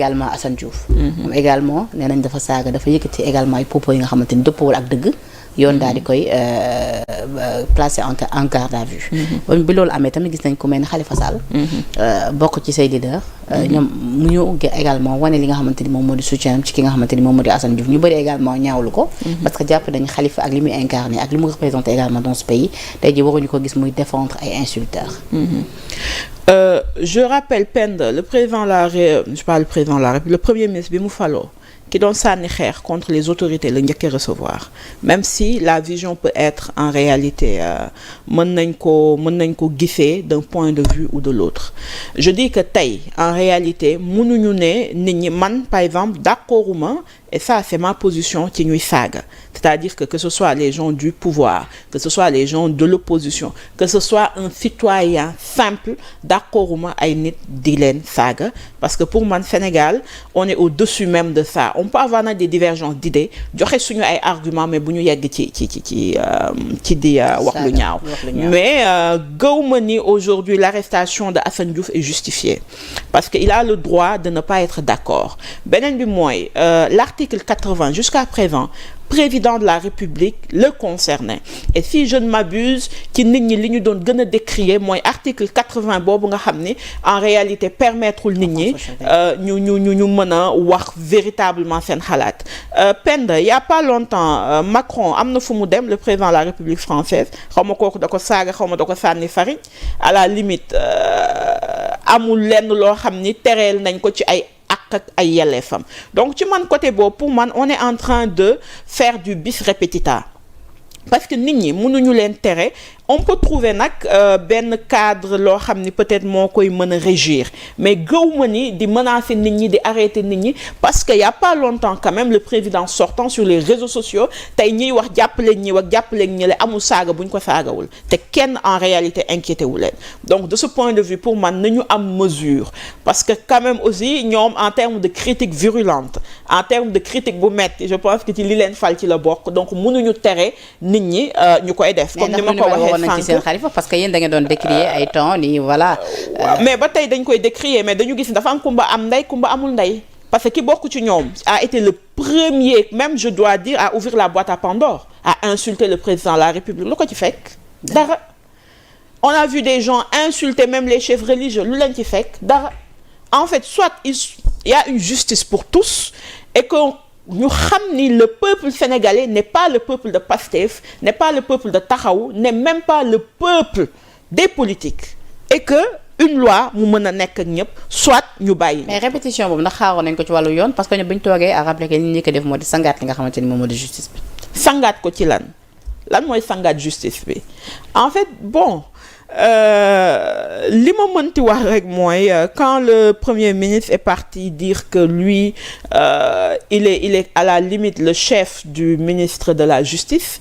également Assane Diouf. moom également nee nañ dafa saaga dafa yëkkati également ay propos yi nga xamante ni dëppawul ak dëgg. yoon daal di koy placé en garde à vue. bi loolu amee tamit gis nañ ko mel ni Khalifa Sall. bokk ci say leader. ñoom mu ñëw également wane li nga xamante ni moom moo di soutien am ci ki nga xamante ni moom moo di Assane Diouf ñu bëri également ñaawlu ko. parce que jàpp nañ Khalifa ak li muy incarné ak li mu représenté également dans ce pays tey jii waruñu ko gis muy défendre ay insulteurs. Je rappelle Penda le premier ministre bi mu faloo qui doon sànni xeex contre les autorités la njëkk a recevoir même si la vision peut être en réalité mën nañ ko gisee d'un point de vue ou de l'autre je dis que tey en réalité mënuñu ne nit ñi man par exemple d'accorduma et ça c'est ma position ci ñuy saaga c'est-à-dire que ce soit les gens du pouvoir que ce soit les gens de l'opposition que ce soit un citoyen simple d'accorduma ay nit di leen saaga parce que pour man Sénégal on est au-dessus même de ça on peut avoir nag des divergences d'idées joxe suñu ay arguments mais bu ñu yegg ci di wax lu ñaaw mais gëwma ni aujourd'hui l'arrestation de Assane Diouf est justifiée parce que il a le droit de ne pas être d'accord beneen bi mooy l'article 80 jusqu'à présent président de la République le concernait et si je ne m'abuse ci nit ñi li ñu doon gën a décrier mooy article 80 boobu nga xam ni en réalité permettre nit ñi ñu mën a wax véritablement seen xalaat Penda il y a pas longtemps Macron am na fu mu dem le président de la République française xaw ma kooku da ko saaga xaw ma da ko sànni farine à la limite amul lenn loo xam ni tereel nañ ko ci ay ak ay yelleefam donc ci man côté boobu pour man on est en train de faire du bis repetita parce que nit ñi mënuñu leen tere on peut trouver nag benn cadre loo xam ni peut-être moo koy mën a régir mais gëwma ni di menacer nit ñi di arrêter nit ñi parce que y a pas longtemps quand même le président sortant sur les réseaux sociaux tey ñiy wax jàppaleeg ñi wax jàppaleeg ñi la amul saaga bu ñu ko saagawul te kenn en réalité inquiété wu leen donc de ce point de vue pour man nañu am mesure parce que quand même aussi ñoom en termes de critique virulente en termes de critique bu metti je pense que ci li leen fal ci la bokk donc mënuñu tere nit ñi ñu koy def comme ni ma ko waxee nañ ci seen Khalifa parce que yéen da ngeen doon décrier ay temps ni voilà. mais ba tey dañ koy décrier mais dañu gis dafa am kumba am ndey kumba amul ndey parce que ki bokk ci ñoom a été le premier même je dois dire à ouvrir la boîte à Pandore à insulter le président de la République lu ko ci fekk dara on a vu des gens insulter même les chefs religieux lu leen ci fekk dara en fait soit il y a une justice pour tous et que ñu xam ni le peuple sénégalais n'est pas le peuple de Pastef n'est pas le peuple de Taxawu n'est même pas le peuple des politiques et que une loi mu mën a nekk ak ñëpp soit ñu bàyyi. mais répétition boobu ndax xaaroon nañ ko ci wàllu yoon parce que ñoom bu ñu toogee à rappeler que li ñu ko def moo di sangaat li nga xamante ni moom moo di justice bi. sangaat ko ci lan mooy sangaat justice bi en fait bon. li ma mënti wax rek mooy quand le premier ministre est parti dire que lui il est à la limite le chef du ministre de la justice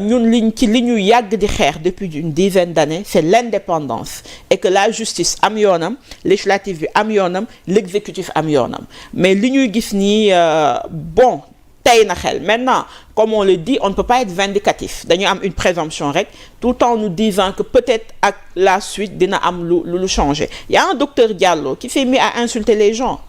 ñun li ñu yàgg di xeex depuis une dizaine d'années c'est l'indépendance et que la justice am yoonam législative bi am yoonam l'exécutif am yoonam mais li ñuy gis nii bon tey na xel maintenant comme on le dit on ne peut pas être vindicatif dañu am une présomption rek tout en nous disant que peut-être ak la suite dina am lu changer il y a un docteur Diallo qui s'est mis à insulter les gens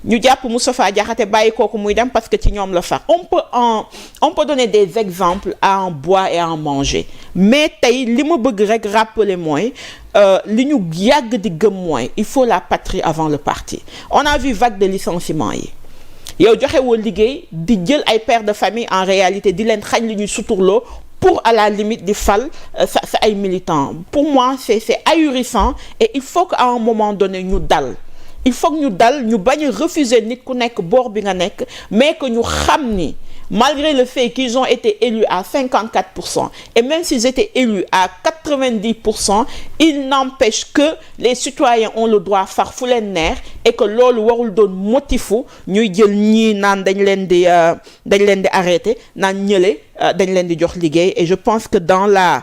ñu jàpp Moustapha Diakhaté bàyyi kooku muy dem parce que ci ñoom la far on peut donner des exemples à en boire et à en manger mais tey li ma bëgg rek rappeler mooy li ñu yàgg di gëm mooy il faut la patrie avant le parti on a vu vague de licenciements yi yow joxe woo liggéey di jël ay pères de famille en réalité di leen xañ li ñuy suturloo pour à la limite di fal sa ay militants pour moi c'est ahurissant et il faut qu'à un moment donné ñu dal il faut que ñu dal ñu bañ a refuser nit ku nekk boor bi nga nekk mais que ñu xam ni malgré le fait qu'ils ont été élus à 54% et même s'ils étaient élus à 90%, il n'empêche que les citoyens ont le droit far fu leen neex et que loolu warul doon motifu ñuy jël ñii naan dañ leen di arrêter naan ñële dañ leen di jox liggéey et je pense que dans la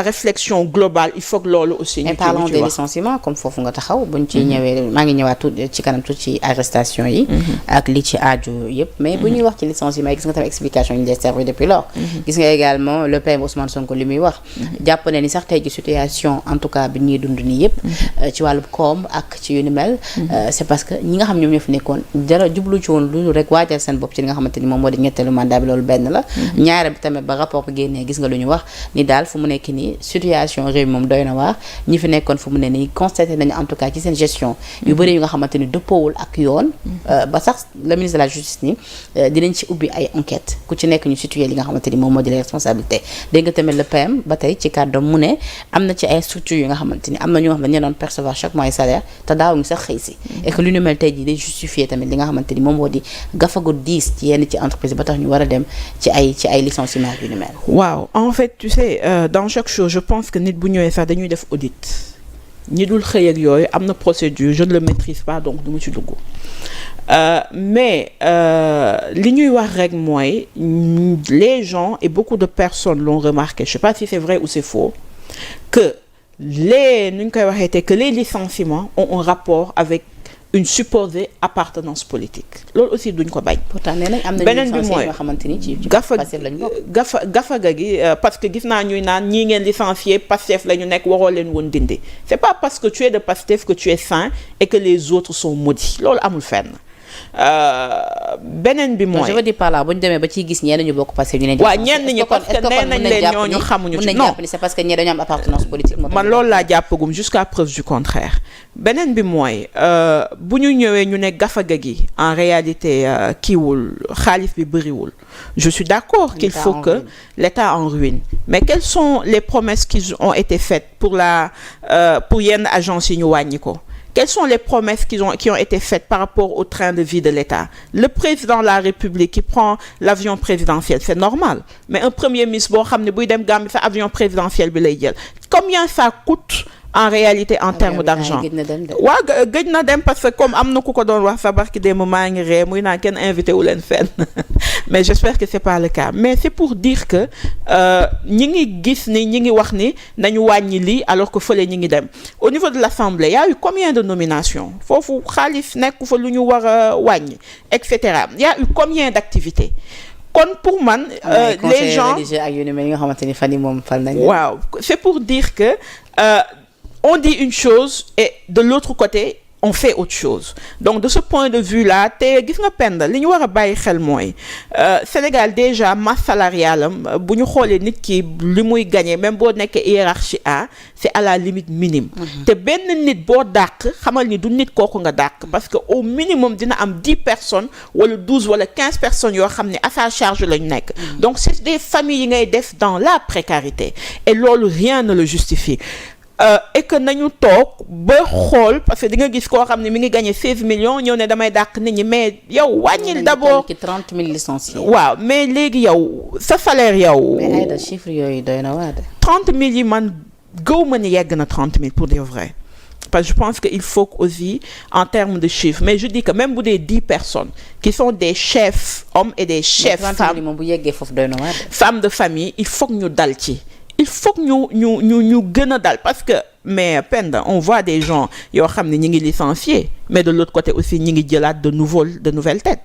réflexion globale il faut que loolu aussi ñu parlons des licenciements comme foofu nga taxaw buñ ci ñëwee maa ngi ñëwaat tout ci kanam tout ci arrestation yi ak li ci aaju yëpp mais bu ñuy wax ci licenciement yi gis nga tamit explication yi ñu lay servir depuis lors gis nga également le PM Ousmane Sonko li muy wax jàpp ne ni sax tey ji situation en tout cas bi ñuy dund nii yëpp ci wàllu koom ak ci yu ni mel c'est parce que ñi nga xam ñoom ñoo fi nekkoon dara jublu ci woon lu rek waajal seen bopp ci li nga xamante ni moom moo di ñetteelu mandat bi loolu benn la ñaare bi tamit ba rapport bi génnee gis nga lu ñu wax ni daal fu mu nekk nii situation réew mi moom doy na waar ñi fi nekkoon fu mu ne nii constaté nañu en tout cas ci seen gestion yu bëri yu nga xamante ni dëppoowul ak yoon ba sax le ministre de la justice ni dinañ ci ubbi ay enquête ku ci nekk ñu situé li nga xamante ni moom moo di les responsabilités dégg nga tamit le PM ba tey ci kàddoom mu ne am na ci ay structures yu nga xamante ni am na ñoo xam ne dañu doon percevoir chaque mois salaire te daawuñu sax xëy si et que lu ñu mel tey jii day justifier tamit li nga xamante ni moom moo di gafagu 10 ci yenn ci entreprise ba tax ñu war a dem ci ay licenciements yu ñu mel. waaw en fait tu sais dans chaque chose je pense que nit bu ñëwee sax dañuy def audit ñi dul xëy ak yooyu am na procédure je ne le maîtrise pas donc du ma ci dugg mais li ñuy wax rek mooy les gens et beaucoup de personnes l'ont remarqué je sais pas si c'est vrai ou c'est faux que nu ñu koy waxee te que les licenciements ont un rapport avec une supposée appartenance politique loolu aussi duñ ko bañ. pourtant nee nañ am na beneen bi mooy yoo xamante ni ci Pastef lañ bokk. gafaga gi parce que gis naa ñuy naan ñii ngeen licencié Pastef la ñu nekk waroo leen woon dindi c'est pas parce que tu es de Pastef que tu es saint et que les autres sont maudits loolu amul fenn. beneen bi mooy je veux dire par là bu ñu demee ba ciy gis ñenn ñu bokk Pastef ñu ne. waaw ñenn ñi parce que nee nañ leen ñooñu xamuñu ci non c'est parce que ñi dañoo am appartenance politique. man loolu laa jàppagum jusqu'à preuve du contraire beneen bi mooy bu ñu ñëwee ñu ne gafaga gi en réalité kiiwul xaalis bi bëriwul je suis d'accord qu'il faut que l'État en ruine mais quelles sont les promesses qui ont été faites pour yenn agences yi ñu wàññi ko. Quelles sont les promesses qui ont été faites par rapport au train de vie de l'État? Le président de la République qui prend l'avion présidentiel, c'est normal. Mais un premier ministre boo xam ne buy dem Gambie sa avion présidentiel bi lay jël. Combien ça coûte en réalité en termes d'argent? waaw gëj na dem parce que comme am na ku ko doon wax sa barki démb maa ngi ree muy naan kenn invité wu leen fenn mais j'espère que c'est pas le cas mais c'est pour dire que ñi ngi gis ni ñi ngi wax ni nañu wàññi lii alors que fële ñi ngi dem au niveau de l'Assemblée il y a eu combien de nominations foofu xaalis nekk fa lu ñu war a wàññi et cetera il y a eu combien d'activités kon pour man les gens waaw c'est pour dire que on dit une chose et de l'autre côté on fait autre chose donc de ce point de vue-là te gis nga pend li ñu war a bàyyi xel mooy Sénégal déjà masse salariale am bu ñu xoolee nit ki li muy gagner même boo nekkee hiérarchie A c'est à la limite minime te benn nit boo dàq xamal ni du nit kooku nga dàq parce que au minimum dina am 10 personnes wala 12 wala 15 personnes yoo xam ne à sa charge lañu nekk donc c'est des familles yi ngay def dans la précarité et loolu rien ne le justifie et que nañu toog ba xool parce que di nga gis koo xam ne mi ngi gagné 16 millions ñëw ne damay dàq nit ñi mais yow wàññil d'abord 30 000 licenciés. waaw mais léegi yow sa salaire yow. mais ay da chiffre yooyu doy na waa de. 30 000 yi man gëw ma ni yegg na 30 000 pour dire vrai parce que je pense que il faut aussi en termes de chiffres mais je dis que même bu dee 10 personnes qui sont des chefs hommes et des chefs femmes moom bu yeggee foofu doy na waa de. femmes de famille il faut que ñu dal ci. il faut que ñu gën a dal parce que mais Penda on voit des gens yoo xam ne ñi ngi licenciés mais de l'autre côté aussi ñi ngi jëlaat de nouvelles têtes